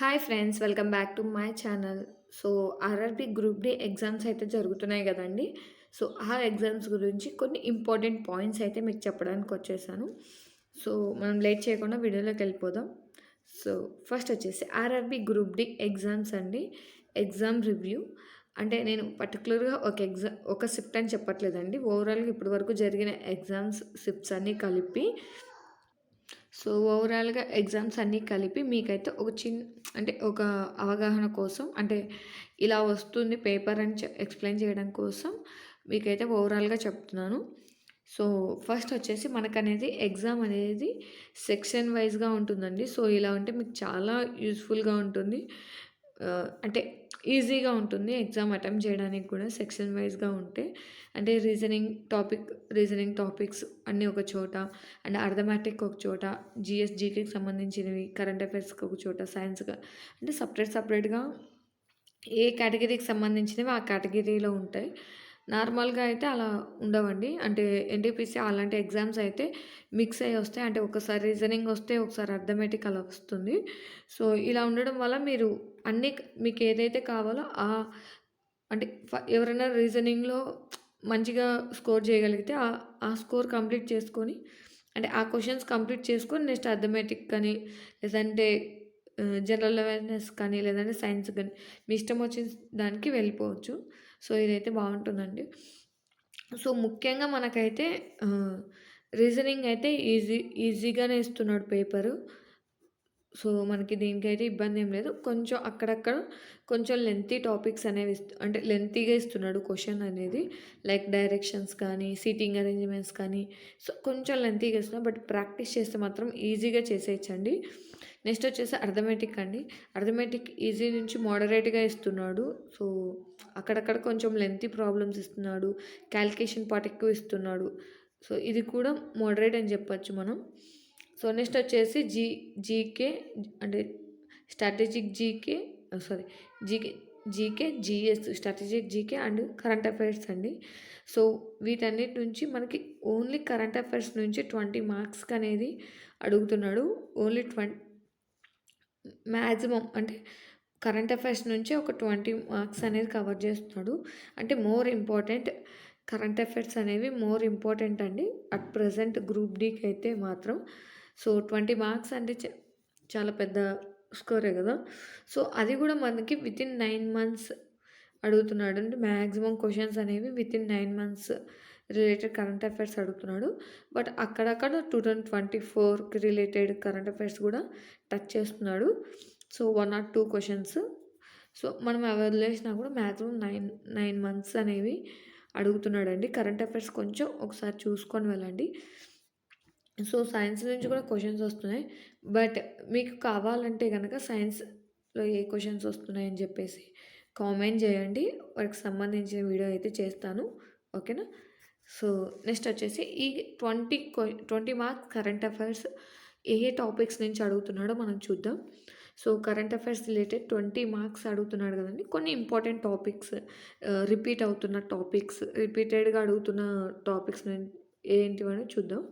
Hi friends, welcome back to my channel. So, RRB group D exams అయితే జరుగుతున్నాయి గదండీ! So, ఆ exams గురించి కొన్ని ఇంపార్టెంట్ పాయింట్స్ అయితే మీకు చెప్పడానికి వచ్చేసాను. సో, మనం లేట్ చేయకుండా వీడియోలోకెళ్ళిపోదాం. సో, ఫస్ట్ వచ్చేసి ఆర్ఆర్‌బీ గ్రూప్ డి ఎగ్జామ్స్ అండి. Exam review. అంటే నేను పర్టిక్యులర్‌గా ఒక సిఫ్ట్ అని చెప్పట్లేదండి. ఓవరాల్‌గా ఇప్పటి వరకు జరిగిన ఎగ్జామ్స్, సిఫ్ట్స్ అన్నీ కలిపి సో, ఓవరాల్‌గా ఎగ్జామ్స్ అన్నీ కలిపి మీకైతే అంటే ఒక అవగాహన కోసం అంటే ఇలా వస్తుంది పేపర్ అని ఎక్స్‌ప్లెయిన్ చేయడం కోసం మీకైతే ఓవరాల్‌గా చెప్తున్నాను. సో, ఫస్ట్ వచ్చేసి మనకనేది ఎగ్జామ్ అనేది సెక్షన్ వైస్‌గా ఉంటుందండి. సో, ఇలా ఉంటే మీకు చాలా యూజ్‌ఫుల్‌గా ఉంటుంది. అంటే ఈజీగా ఉంటుంది ఎగ్జామ్ అటెంప్ట్ చేయడానికి కూడా సెక్షన్ వైస్‌గా ఉంటే. అంటే రీజనింగ్ టాపిక్స్ అన్నీ ఒక చోట, అండ్ అర్థమెటిక్ ఒక చోట, జీఎస్, జీకేకి సంబంధించినవి, కరెంట్ అఫైర్స్‌కి ఒక చోట, సైన్స్‌గా అంటే సపరేట్‌గా ఏ కేటగిరీకి సంబంధించినవి ఆ కేటగిరీలో ఉంటాయి. నార్మల్‌గా అయితే అలా ఉండవండి. అంటే ఎన్‌టీపీసీ అలాంటి ఎగ్జామ్స్ అయితే మిక్స్ అయ్యి వస్తాయి. అంటే ఒకసారి రీజనింగ్ వస్తే, ఒకసారి అర్థమెటిక్ అలా వస్తుంది. సో, ఇలా ఉండడం వల్ల మీరు మీకు ఏదైతే కావాలో అంటే ఎవరైనా రీజనింగ్‌లో మంచిగా స్కోర్ చేయగలిగితే ఆ స్కోర్ కంప్లీట్ చేసుకొని అంటే ఆ క్వెషన్స్ కంప్లీట్ చేసుకొని నెక్స్ట్ అర్థమెటిక్ కానీ, లేదంటే జనరల్ అవేర్‌నెస్ కానీ, లేదంటే సైన్స్ గాని మీ ఇష్టం వచ్చిన దానికి వెళ్ళిపోవచ్చు. సో, ఇదైతే బావుంటుందండి. సో, ముఖ్యంగా మనకైతే ఆహ్, రీజనింగ్ అయితే ఈజీగానే ఇస్తున్నాడు పేపరు. సో, మనకి దీనికైతే ఇబ్బందేం లేదు. కొంచెం అక్కడక్కడ కొంచెం లెంతీ టాపిక్స్ అనేవి అంటే లెంతీగా ఇస్తున్నాడు క్వెషన్ అనేది. లైక్ డైరెక్షన్స్ కానీ, సీటింగ్ అరేంజ్‌మెంట్స్ కానీ, సో, కొంచెం లెంతీగా ఇస్తున్నాడు. బట్ ప్రాక్టీస్ చేస్తే మాత్రం ఈజీగా చేసేయొచ్చండి. నెక్స్ట్ వచ్చేసి అర్థమెటిక్ అండి. అర్థమెటిక్ ఈజీ నుంచి మోడరేట్‌గా ఇస్తున్నాడు. సో, అక్కడక్కడ కొంచెం లెంతీ ప్రాబ్లమ్స్ ఇస్తున్నాడు. కాలిక్యులేషన్ పార్ట్ ఎక్కువ ఇస్తున్నాడు. సో, ఇది కూడా మోడరేట్ అని చెప్పొచ్చు మనం. సో, నెక్స్ట్ వచ్చేసి జీకే అంటే strategic GK sorry GK GS strategic GK and current affairs అండి. సో, వీటన్నిటి నుంచి మనకి ఓన్లీ కరెంట్ అఫైర్స్ నుంచి 20 మార్క్స్‌కనేది అడుగుతున్నాడు. ఓన్లీ మాక్సిమం అంటే కరెంట్ అఫైర్స్ నుంచి ఒక 20 మార్క్స్ అనేది కవర్ చేస్తున్నాడు. అంటే మోర్ ఇంపార్టెంట్ కరెంట్ అఫైర్స్ అనేవి మోర్ ఇంపార్టెంట్ అండి. అట్ ప్రెజెంట్ గ్రూప్ డీకి అయితే మాత్రం. సో, 20 మార్క్స్ అంటే చాలా పెద్ద స్కోరే గదా! సో, అది గూడా మనకి వితిన్ 9 మంత్స్ అడుగుతున్నాడు. అంటే మాక్సిమం క్వెషన్స్ అనేవి within 9 months related current affairs అడుగుతున్నాడు. బట్ అక్కడక్కడ 2024కి రిలేటెడ్ కరెంట్ అఫైర్స్ గూడా టచ్ చేస్తున్నాడు. So, 1 or 2 questions. సో, మనం అవి వదిలేసినా కూడా మాక్సిమం 9 మంత్స్ అనేవి అడుగుతున్నాడండి. కరెంట్ అఫైర్స్ కొంచెం ఒకసారి చూసుకొని వెళ్ళండి. సో, సైన్స్ నుంచి కూడా క్వెషన్స్ వస్తున్నాయి. బట్ మీకు కావాలంటే గనక సైన్స్‌లో ఏ క్వెషన్స్ వస్తున్నాయని చెప్పేసి కామెంట్ చేయండి. వాటికి సంబంధించిన వీడియో అయితే చేస్తాను. ఓకేనా? సో, నెక్స్ట్ వచ్చేసి ఈ 20 మార్క్స్ కరెంట్ అఫైర్స్ ఏ ఏ టాపిక్స్ నుంచి అడుగుతున్నాడో మనం చూద్దాం. So, current affairs related 20 marks అడుగుతున్నాడు కదండీ! కొన్ని ఇంపార్టెంట్ టాపిక్స్ రిపీట్ అవుతున్న టాపిక్స్, రిపీటెడ్‌గా అడుగుతున్న టాపిక్స్ ఏంటివని చూద్దాం.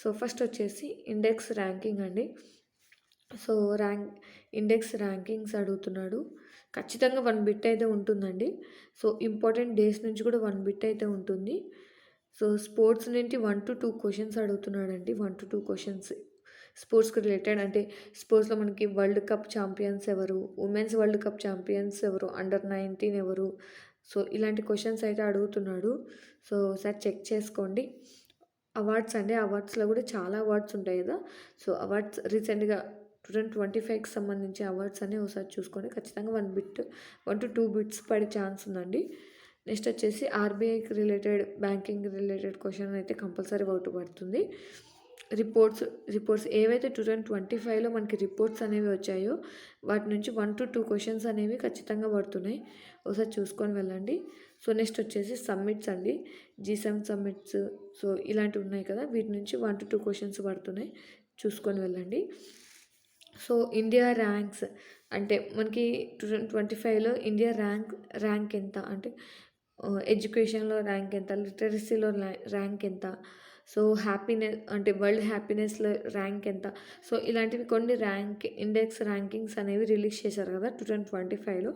సో, ఫస్ట్ వచ్చేసి ఇండెక్స్ ర్యాంకింగ్ అండి. సో, ఇండెక్స్ ర్యాంకింగ్స్ అడుగుతున్నాడు. ఖచ్చితంగా 1 బిట్ అయితే ఉంటుందండి. సో, ఇంపార్టెంట్ డేస్ నుంచి కూడా 1 బిట్ అయితే ఉంటుంది. సో, స్పోర్ట్స్ నుండి 1-2 క్వెషన్స్ అడుగుతున్నాడండి. 1-2 క్వెషన్స్ స్పోర్ట్స్‌కి రిలేటెడ్ అంటే స్పోర్ట్స్‌లో మనకి వరల్డ్ కప్ ఛాంపియన్స్ ఎవరు? ఉమెన్స్ వరల్డ్ కప్ ఛాంపియన్స్ ఎవరు? అండర్ 19 ఎవరు? సో, ఇలాంటి క్వెషన్స్ అయితే అడుగుతున్నాడు. సో, ఒకసారి చెక్ చేసుకోండి. అవార్డ్స్ అండి. అవార్డ్స్‌లో కూడా చాలా అవార్డ్స్ ఉంటాయి గదా! సో, అవార్డ్స్ రీసెంట్‌గా 2025కి సంబంధించి అవార్డ్స్ అన్నీ ఒకసారి చూసుకోండి. ఖచ్చితంగా 1-2 బిట్స్ పడే ఛాన్స్ ఉందండి. నెక్స్ట్ వచ్చేసి ఆర్‌బీఐకి రిలేటెడ్, బ్యాంకింగ్ రిలేటెడ్ క్వెషన్ అయితే కంపల్సరీ ఒకటి పడుతుంది. రిపోర్ట్స్ ఏవైతే 2025లో మనకి రిపోర్ట్స్ అనేవి వచ్చాయో వాటి నుంచి 1-2 క్వెషన్స్ అనేవి ఖచ్చితంగా పడుతున్నాయి. ఒకసారి చూసుకొని వెళ్ళండి. సో, నెక్స్ట్ వచ్చేసి సమ్మిట్స్ అండి. జీ7 సమ్మిట్స్ సో, ఇలాంటివి ఉన్నాయి కదా! వీటి నుంచి 1-2 క్వెషన్స్ పడుతున్నాయి. చూసుకొని వెళ్ళండి. సో, ఇండియా ర్యాంక్స్ అంటే మనకి 2025లో ఇండియా ర్యాంక్ ఎంత అంటే ఎడ్యుకేషన్‌లో ర్యాంక్ ఎంత? లిటరసీలో ర్యాంక్ ఎంత? సో, అంటే వరల్డ్ హ్యాపీనెస్‌లో ర్యాంక్ ఎంత? సో, ఇలాంటివి కొన్ని ఇండెక్స్ ర్యాంకింగ్స్ అనేవి రిలీజ్ చేశారు కదా! 2025లో.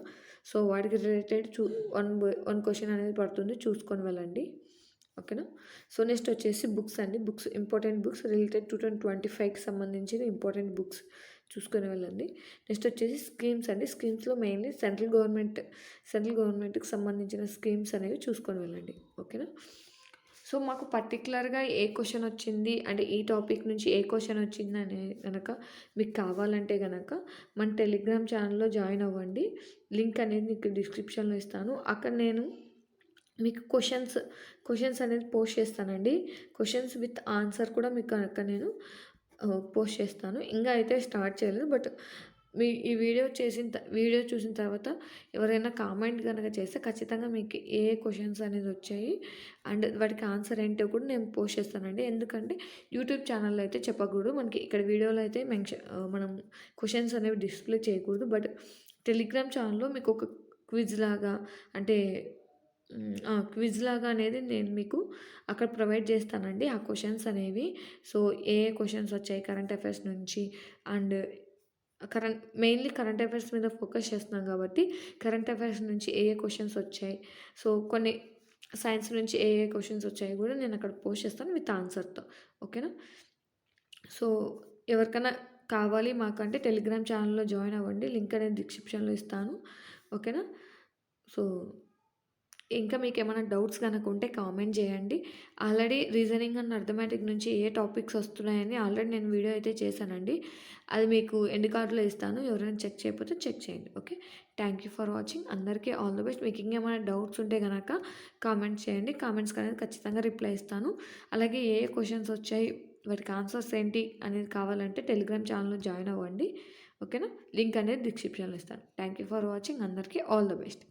సో, వాటికి రిలేటెడ్ వన్ క్వెషన్ అనేది పడుతుంది. చూసుకొని వెళ్ళండి. ఓకేనా? సో, నెక్స్ట్ వచ్చేసి బుక్స్ అండి. ఇంపార్టెంట్ బుక్స్ రిలేటెడ్ 2025కి సంబంధించిన ఇంపార్టెంట్ బుక్స్ చూసుకొని వెళ్ళండి. నెక్స్ట్ వచ్చేసి స్కీమ్స్ అండి. స్కీమ్స్‌లో మెయిన్‌లీ సెంట్రల్ గవర్నమెంట్‌కి సంబంధించిన స్కీమ్స్ అనేవి చూసుకొని వెళ్ళండి. ఓకేనా? సో, మాకు పర్టిక్యులర్‌గా ఏ క్వెషన్ వచ్చింది అంటే ఈ టాపిక్ నుంచి ఏ క్వెషన్ వచ్చిందని గనక మీకు కావాలంటే గనక మన టెలిగ్రామ్ ఛానల్‌లో జాయిన్ అవ్వండి. లింక్ అనేది మీకు డిస్క్రిప్షన్‌లో ఇస్తాను. అక్కడ నేను మీకు క్వెషన్స్ అనేది పోస్ట్ చేస్తానండి. క్వెషన్స్ విత్ ఆన్సర్ కూడా మీకు అక్కడ నేను పోస్ట్ చేస్తాను. ఇంగా అయితే స్టార్ట్ చేయలేదు. బట్ ఈ వీడియో చూసిన తర్వాత ఎవరైనా కామెంట్ గనక చేస్తే ఖచ్చితంగా మీకు ఏ క్వెషన్స్ అనేది వచ్చాయి అండ్ వాటికి ఆన్సర్ ఏంటో కూడా నేను పోస్ట్ చేస్తానండి. ఎందుకంటే యూట్యూబ్ ఛానల్‌లో అయితే చెప్పకూడదు. మనకి ఇక్కడ వీడియోలో అయితే మనం క్వెషన్స్ అనేవి డిస్‌ప్లే చేయకూడదు. బట్ టెలిగ్రామ్ ఛానల్‌లో మీకు ఒక క్విజ్ లాగా అంటే క్విజ్ లాగా అనేది నేను మీకు అక్కడ ప్రొవైడ్ చేస్తానండి. ఆ క్వెషన్స్ అనేవి. సో, ఏ క్వెషన్స్ వచ్చాయి కరెంట్ అఫైర్స్ నుంచి అండ్ మెయిన్‌లీ కరెంట్ అఫైర్స్ మీద ఫోకస్ చేస్తున్నాం కాబట్టి, కరెంట్ అఫైర్స్ నుంచి ఏ క్వెషన్స్ వచ్చాయి. సో, కొన్ని సైన్స్ నుంచి ఏ క్వెషన్స్ వచ్చాయి కూడా నేను అక్కడ పోస్ట్ చేస్తాను విత్ ఆన్సర్‌తో. ఓకేనా? సో, ఎవరికైనా కావాలి మాకంటే టెలిగ్రామ్ ఛానల్‌లో జాయిన్ అవ్వండి. లింక్ అనేది డిస్క్రిప్షన్‌లో ఇస్తాను. ఓకేనా? సో, ఇంకా మీకేమైనా డౌట్స్ గనక ఉంటే కామెంట్ చేయండి. ఆల్రెడీ రీజనింగ్ అండ్ అర్థమెటిక్ నుంచి ఏ టాపిక్స్ వస్తున్నాయని ఆల్రెడీ నేను వీడియో అయితే చేశానండి. అది మీకు ఎండ్ కార్డ్‌లో ఇస్తాను. ఎవరైనా చెక్ చేయకపోతే చెక్ చేయండి. Okay. Thank you for watching. అందరికీ ఆల్ ది బెస్ట్. మీకు ఇంకేమైనా డౌట్స్ ఉంటే గనక కామెంట్ చేయండి. కామెంట్స్‌కి అనేది ఖచ్చితంగా రిప్లై ఇస్తాను. అలాగే ఏ క్వెషన్స్ వచ్చాయి, వాటికి ఆన్సర్స్ ఏంటి అనేది కావాలంటే టెలిగ్రామ్ ఛానల్‌లో జాయిన్ అవ్వండి. ఓకేనా? లింక్ అనేది డిస్క్రిప్షన్‌లో ఇస్తాను. Thank you for watching. అందరికీ ఆల్ ది బెస్ట్.